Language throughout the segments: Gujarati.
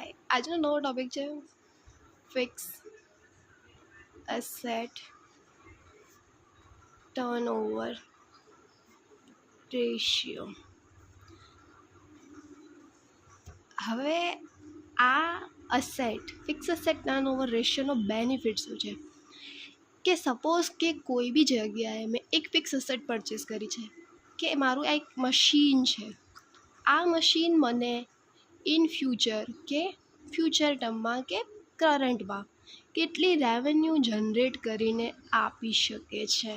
હાય, આજનો નવો ટોપિક છે ફિક્સ એસેટ ટર્નઓવર રેશિયો. હવે આ ફિક્સ એસેટ ટર્નઓવર રેશિયોનો બેનિફિટ શું છે કે સપોઝ કે કોઈ બી જગ્યાએ મેં એક ફિક્સ એસેટ પરચેસ કરી છે કે મારું આ એક મશીન છે. આ મશીન મને ઇન ફ્યુચર ટર્મમાં કે કરંટમાં કેટલી રેવન્યુ જનરેટ કરીને આપી શકે છે,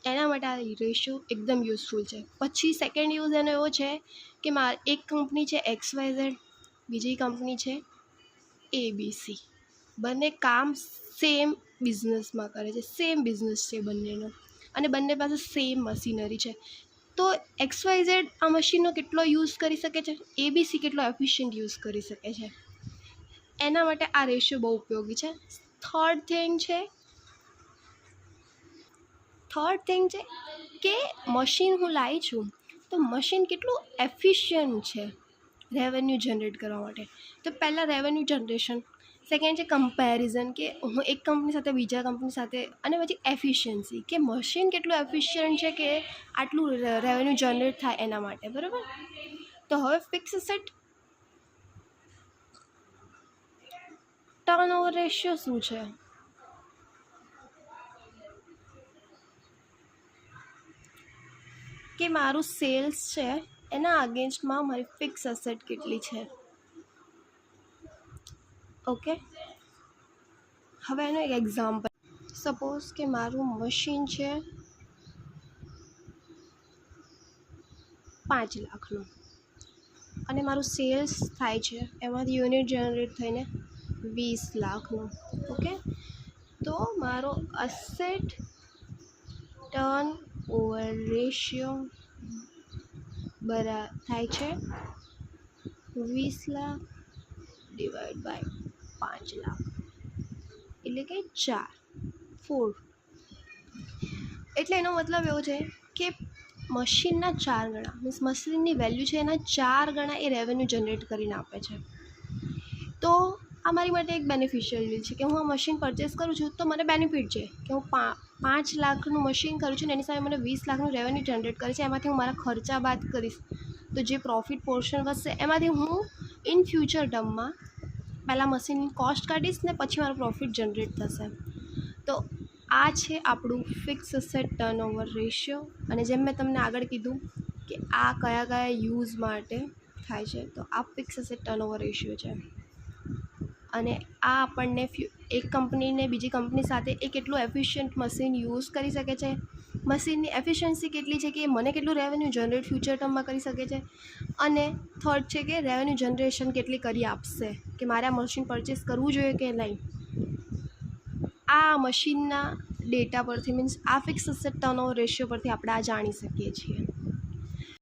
એના માટે આ રેશિયો એકદમ યુઝફુલ છે. પછી સેકન્ડ યુઝ એનો એવો છે કે એક કંપની છે XYZ, બીજી કંપની છે ABC. બંને કામ સેમ બિઝનેસમાં કરે છે, સેમ બિઝનેસ છે બંનેનો, અને બંને પાસે સેમ મશીનરી છે. તો XYZ આ મશીનનો કેટલો યુઝ કરી શકે છે, ABC કેટલો એફિશિયન્ટ યુઝ કરી શકે છે, એના માટે આ રેશિયો બહુ ઉપયોગી છે. થર્ડ થિંગ છે કે મશીન હું લાવી છું તો મશીન કેટલું એફિશિયન્ટ છે રેવન્યુ જનરેટ કરવા માટે. તો પહેલાં રેવન્યુ જનરેશન, સેકન્ડ છે કમ્પેરિઝન કે હું એક કંપની સાથે બીજા કંપની સાથે, અને પછી એફિશિયન્સી કે મશીન કેટલું એફિશિયન્ટ છે કે આટલું રેવન્યુ જનરેટ થાય એના માટે, બરાબર. તો હવે ફિક્સ એસેટ ટર્નઓવર રેશિયો શું છે? કે મારું સેલ્સ છે એના અગેન્સ્ટમાં મારી ફિક્સ એસેટ કેટલી છે. ઓકે, હવે એનું એક એક્ઝામ્પલ, સપોઝ કે મારું મશીન છે 5 લાખનું અને મારું સેલ્સ થાય છે એમાંથી યુનિટ જનરેટ થઈને 20 લાખનું. ઓકે, તો મારો એસેટ ટર્ન ઓવર રેશિયો થાય છે 20 લાખ ડિવાઈડ બાય 5 લાખ, એટલે કે 4. એટલે એનો મતલબ એવો છે કે મશીનના 4 ગણા, મીન્સ મશીનની વેલ્યુ છે એના 4 ગણા એ રેવન્યુ જનરેટ કરીને આપે છે. તો આ મારી માટે એક બેનિફિશિયલ ડીલ છે કે હું આ મશીન પરચેસ કરું છું તો મને બેનિફિટ છે કે હું 5 લાખનું મશીન કરું છું ને એની સામે મને 20 લાખનું રેવન્યુ જનરેટ કરે છે. એમાંથી હું મારા ખર્ચા બાદ કરીશ તો જે પ્રોફિટ પોર્શન વધશે એમાંથી હું ઇન ફ્યુચર ટર્મમાં પહેલાં મશીનની કોસ્ટ કાઢીશ ને પછી મારો પ્રોફિટ જનરેટ થશે. તો આ છે આપણું ફિક્સ એસેટ ટર્નઓવર રેશિયો. અને જેમ મેં તમને આગળ કીધું કે આ કયા યુઝ માટે થાય છે, તો આ ફિક્સ એસેટ ટર્નઓવર રેશિયો છે. અને આ આપણને એક કંપનીને બીજી કંપની સાથે એ કેટલું એફિશિયન્ટ મશીન યુઝ કરી શકે છે, મશીનની એફિશિયન્સી કેટલી છે કે મને કેટલું રેવન્યુ જનરેટ ફ્યુચર ટર્મમાં કરી શકે છે, અને થર્ડ છે કે રેવન્યુ જનરેશન કેટલી કરી આપશે, કે મારે આ મશીન પરચેસ કરવું જોઈએ કે નહીં. આ મશીનના ડેટા પરથી, મીન્સ આ ફિક્સ એસેટ ટર્નઓવર રેશિયો પરથી આપણે આ જાણી શકીએ છીએ.